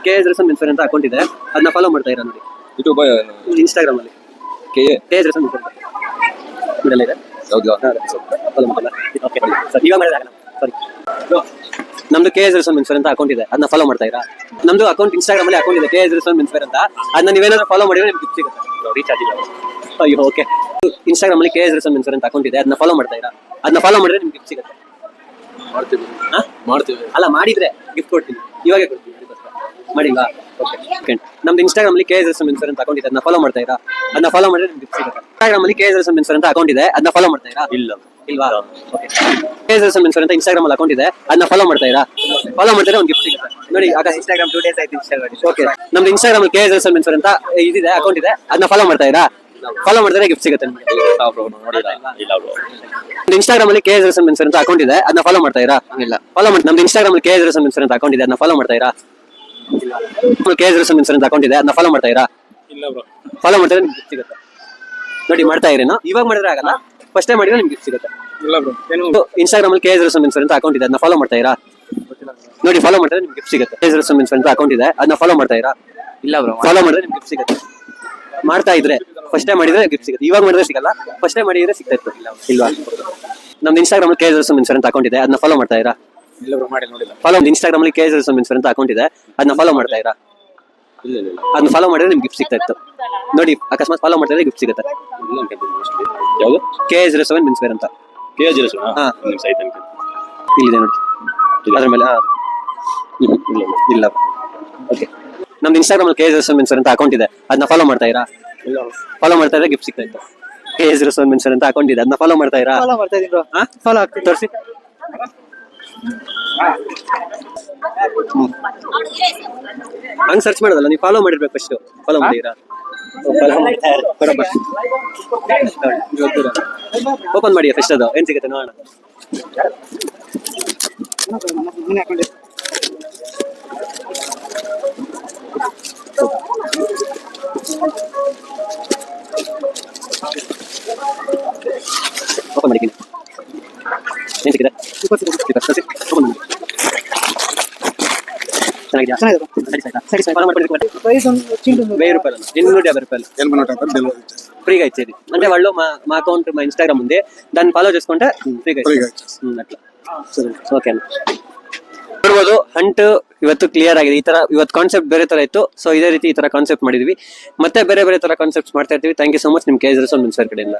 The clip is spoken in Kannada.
KS Rasan Menswear ಅಂತ ಅಕೌಂಟ್ ಇದೆ, ಅದನ್ನ ಫಾಲೋ ಮಾಡ್ತಾ ಇರ ನೋಡಿ. ಯೂಟ್ಯೂಬ್ ಇನ್ಸ್ಟಾಗ್ರಾಮ್ ಅಲ್ಲಿ KS Rasan Menswear ಇದೆಲ್ಲ ಇದೆ. ಫಾಲೋ ಮಾಡಲ್ಲ. ಓಕೆ ಸರ್, ಈಗ ಮಾಡಿದಾಗ ಸಾರಿ. ನಮ್ದು KS Rasan Menswear ಅಂತ ಅಕೌಂಟ್ ಇದೆ, ಅದನ್ನ ಫಾಲೋ ಮಾಡ್ತಾ ಇರಾ? ನಮ್ದು ಅಕೌಂಟ್ ಇನ್ಸ್ಟಾಗ್ರಾಮ್ ಅಲ್ಲಿ ಅಕೌಂಟ್ ಇದೆ KS Rasan Menswear ಅಂತ, ಅದನ್ನ ನೀವೇನಾದ್ರೂ ಫಾಲೋ ಮಾಡಿದ್ರೆ ನಿಮ್ಗೆ ಟಿಪ್ ಸಿಗುತ್ತೆ. ರೀಚಾರ್ಜ್ ಇಲ್ಲ. ಅಯ್ಯೋ ಓಕೆ. ಇನ್ಸ್ಟಾಗ್ರಾಮ್ ಅಲ್ಲಿ KS Rasan Menswear ಅಂತ ಅಕೌಂಟ್ ಇದೆ, ಅದನ್ನ ಫಾಲೋ ಮಾಡ್ತಾ ಇರಾ? ಅದನ್ನ ಫಾಲೋ ಮಾಡಿದ್ರೆ ನಿಮ್ಗೆ ಟಿಪ್ ಸಿಗುತ್ತೆ. ಮಾಡ್ತೀವಿ. ಅಲ್ಲ ಮಾಡಿದ್ರೆ ಗಿಫ್ಟ್ ಕೊಡ್ತೀನಿ, ಇವಾಗೆ ಕೊಡ್ತೀನಿ. ಮಾಡಿಲ್ವಾ? ಓಕೆ. ನಮ್ದು ಇನ್ಸ್ಟಾಗ್ರಾಮ್ ಅಲ್ಲಿ KS Rasan Menswear ಅಂತ ಅಕೌಂಟ್ ಇದೆ, ಅದನ್ನ ಫಾಲೋ ಮಾಡ್ತಾ ಇರಾ? ಅದನ್ನ ಫಾಲೋ ಮಾಡಿದ್ರೆ ನಿಮ್ಗೆ ಗಿಫ್ಟ್ ಸಿಗುತ್ತೆ. ಇನ್ಸ್ಟಾಗ್ರಾಮ್ ಅಲ್ಲಿ KS Rasan Menswear ಅಂತ ಅಕೌಂಟ್ ಇದೆ, ಅದನ್ನ ಫಾಲೋ ಮಾಡ್ತಾ ಇರಾ? ಇಲ್ವಾ? ಓಕೆ. KS Rasan Menswear ಅಂತ ಇನ್ಸ್ಟಾಗ್ರಾಮ್ ಅಲ್ಲಿ ಅಕೌಂಟ್ ಇದೆ, ಅದನ್ನ ಫಾಲೋ ಮಾಡ್ತಾ ಇರಾ? ಫಾಲೋ ಮಾಡಿದ್ರೆ ಒಂದು ಗಿಫ್ಟ್ ಸಿಗುತ್ತೆ ನೋಡಿ. ಆಗ ಇನ್ಸ್ಟಾಗ್ರಾಮ್ 2 days ಆಯ್ತು ಇನ್ಸ್ಟಾಲ್ ಮಾಡಿ. ಓಕೆ. ನಮ್ದು ಇನ್ಸ್ಟಾಗ್ರಾಮ್ ಅಲ್ಲಿ KS Rasan Menswear ಅಂತ ಇದಿದೆ, ಅಕೌಂಟ್ ಇದೆ, ಅದನ್ನ ಫಾಲೋ ಮಾಡ್ತಾ ಇರಾ? ಫಾಲೋ ಮಾಡಿದ್ರೆ ಗಿಫ್ಟ್ ಸಿಗುತ್ತೆ ನಿಮಗೆ. ಇನ್ಸ್ಟಾಗ್ರಾಮ್ ಅಲ್ಲಿ KS Rasan Menswear ಅಂತ ಅಕೌಂಟ್ ಇದೆ, ಅದನ್ನ ಫಾಲೋ ಮಾಡ್ತಾ ಇರಾ? ಇಲ್ಲ. ಫಾಲೋ ಮಾಡಿ. ನಮ್ದು ಇನ್ಸ್ಟಾಗ್ರಾಮ್ ಅಲ್ಲಿ KS Rasan Menswear ಅಂತ ಅಕೌಂಟ್ ಇದೆ, ಅದನ್ನ ಫಾಲೋ ಮಾಡ್ತಾ ಇರಾ? KS Rasan Menswear ಅಂತ ಅಕೌಂಟ್ ಇದೆ, ಅದನ್ನ ಫಾಲೋ ಮಾಡ್ತಾ ಇರಾ? ಇಲ್ಲ ಬ್ರೋ. ಫಾಲೋ ಮಾಡಿದ್ರೆ ನಿಮ್ಗೆ ಗಿಫ್ಟ್ ಸಿಗುತ್ತೆ ನೋಡಿ. ಮಾಡ್ತಾ ಇರೇನೋ? ಇವಾಗ ಮಾಡಿದ್ರೆ ಆಗಲ್ಲ, ಫಸ್ಟ್ ಟೈಮ್ ಮಾಡಿದ್ರೆ ನಿಮ್ಗೆ ಗಿಫ್ಟ್ ಸಿಗುತ್ತೆ. ಇಲ್ಲ ಬ್ರೋ. ಇನ್ಸ್ಟಾಗ್ರಾಮ್ ಅಲ್ಲಿ KS Rasan Menswear ಅಂತ ಅಕೌಂಟ್ ಇದೆ, ಅದನ್ನ ಫಾಲೋ ಮಾಡ್ತಾ ಇರಾ? ನೋಡಿ, ಫಾಲೋ ಮಾಡಿದ್ರೆ ನಿಮ್ಗೆ ಗಿಫ್ಟ್ ಸಿಗುತ್ತೆ. KS Rasan Menswear ಅಂತ ಅಕೌಂಟ್ ಇದೆ, ಅದನ್ನ ಫಾಲೋ ಮಾಡ್ತಾ ಇರಾ? ಇಲ್ಲ ಬ್ರೋ. ಫಾಲೋ ಮಾಡಿದ್ರೆ ನಿಮ್ಗೆ ಗಿಫ್ಟ್ ಸಿಗುತ್ತೆ. ಮಾಡ್ತಾ ಇದ್ರೆ ಫಸ್ಟ್ ಟೈಮ್ ಮಾಡಿದ್ರೆ ಗಿಫ್ಟ್ ಸಿಗುತ್ತೆ, ಇವಾಗ ಮಾಡಿದ್ರೆ ಸಿಗಲ್ಲ, ಫಸ್ಟ್ ಟೈಮ್ ಮಾಡಿದ್ರೆ ಸಿಗ್ತಾ ಇತ್ತು. ಇಲ್ವಾ? ನಮ್ದು ಇನ್ಸ್ಟಾಗ್ರಾಮ್ ಅಲ್ಲಿ KS Rasan Menswear ಅಂತ ಅಕೌಂಟ್ ಇದೆ, ಅದನ್ನ ಫಾಲೋ ಮಾಡ್ತಾ ಇರಾ? ಇಲ್ಲ ಬ್ರೋ, ಮಾಡಿ ನೋಡಿಲ್ಲ. ಫಾಲೋ. ಇನ್ಸ್ಟಾಗ್ರಾಮ್ ಅಲ್ಲಿ KS Rasan Menswear ಅಂತ ಅಕೌಂಟ್ ಇದೆ, ಅದನ್ನ ಫಾಲೋ ಮಾಡ್ತಾ ಇರಾ? ಇಲ್ಲ. ಅದನ್ನ ಫಾಲೋ ಮಾಡಿದ್ರೆ ನಿಮ್ಗೆ ಗಿಫ್ಟ್ ಸಿಗ್ತಾ ಇತ್ತು ನೋಡಿ. ಅಕಸ್ಮಾತ್ ಫಾಲೋ ಮಾಡಿದ್ರೆ ಗಿಫ್ಟ್ ಸಿಗುತ್ತೆ. ಯಾವುದು? KS Rasan Menswear ಅಂತ KS Rasan. ಹಾ, ನಿಮ್ಮ ಸೈಟ್ ಅಂತ ಇಲ್ಲಿದೆ ನೋಡಿ, ಅದ್ರ ಮೇಲೆ. ಇಲ್ಲ. ಓಕೆ. ನಮ್ದು ಇನ್ಸ್ಟಾಗ್ರಾಮ್ ಅಲ್ಲಿ KS Rasan Menswear ಅಂತ ಅಕೌಂಟ್ ಇದೆ, ಅದನ್ನ ಫಾಲೋ ಮಾಡ್ತಾ ಇರಾ? ಫಾಲೋ ಮಾಡ್ತಾ ಇದ್ರೆ ಗಿಫ್ಟ್ ಸಿಗ್ತಾ ಇತ್ತು. KS Rasan Menswear ಅಂತ ಅಕೌಂಟ್ ಇದೆ, ಅದನ್ನ ಫಾಲೋ ಮಾಡ್ತಾ ಇರಾ? ಫಾಲೋ ಮಾಡ್ತಾ ಇದೀನಿ ಬ್ರೋ. ಫಾಲೋ ಆಗ್ತದೆ, ತೋರಿಸಿ. ಹಂಗ್ ಸರ್ಚ್ ಮಾಡೋದಲ್ಲ, ನೀವು ಫಾಲೋ ಮಾಡಿರ್ಬೇಕು ಫಸ್ಟ್. ಫಾಲೋ ಮಾಡಿರಾ? ಓಪನ್ ಮಾಡಿ ಫಸ್ಟ್, ಅದು ಏನ್ ಸಿಗುತ್ತೆ ನೋಡೋಣ. ಓಪನ್ ಮಾಡಿ, ಏನ್ ಸಿಕ್ಕಿದೆ? ಓಪನ್ ಮಾಡಿ. ಚೆನ್ನಾಗಿದೆಯಾ? ಪ್ರೈಸ್ ಒಂದು ಚಿಂಟು 1000 రూపాయలు, 250 రూపాయలు. ఫ్రీగా ఇచ్చేది అంటే వాళ్ళు మా అకౌంట్, మా ఇన్స్టాగ్రామ్ ఉంది, దాన్ని ఫాలో చేసుకుంటే ఫ్రీగా ఇచ్చేది అట్లా. ಓಕೆ ಅಣ್ಣ. ನೋಡ್ಬೋದು, ಹಂಟ್ ಇವತ್ತು ಕ್ಲಿಯರ್ ಆಗಿದೆ. ಈ ತರ ಇವತ್ತು ಕಾನ್ಸೆಪ್ಟ್ ಬೇರೆ ತರ ಇತ್ತು, ಸೊ ಇದೇ ರೀತಿ ಈ ತರ ಕಾನ್ಸೆಪ್ಟ್ ಮಾಡಿದ್ವಿ. ಮತ್ತೆ ಬೇರೆ ಬೇರೆ ತರ ಕಾನ್ಸೆಪ್ಟ್ಸ್ ಮಾಡ್ತಾ ಇರ್ತೀವಿ. ಥ್ಯಾಂಕ್ ಯು ಸೋ ಮಚ್ ನಿಮ್ KS Rasan Menswear ಕಡೆಯಿಂದ.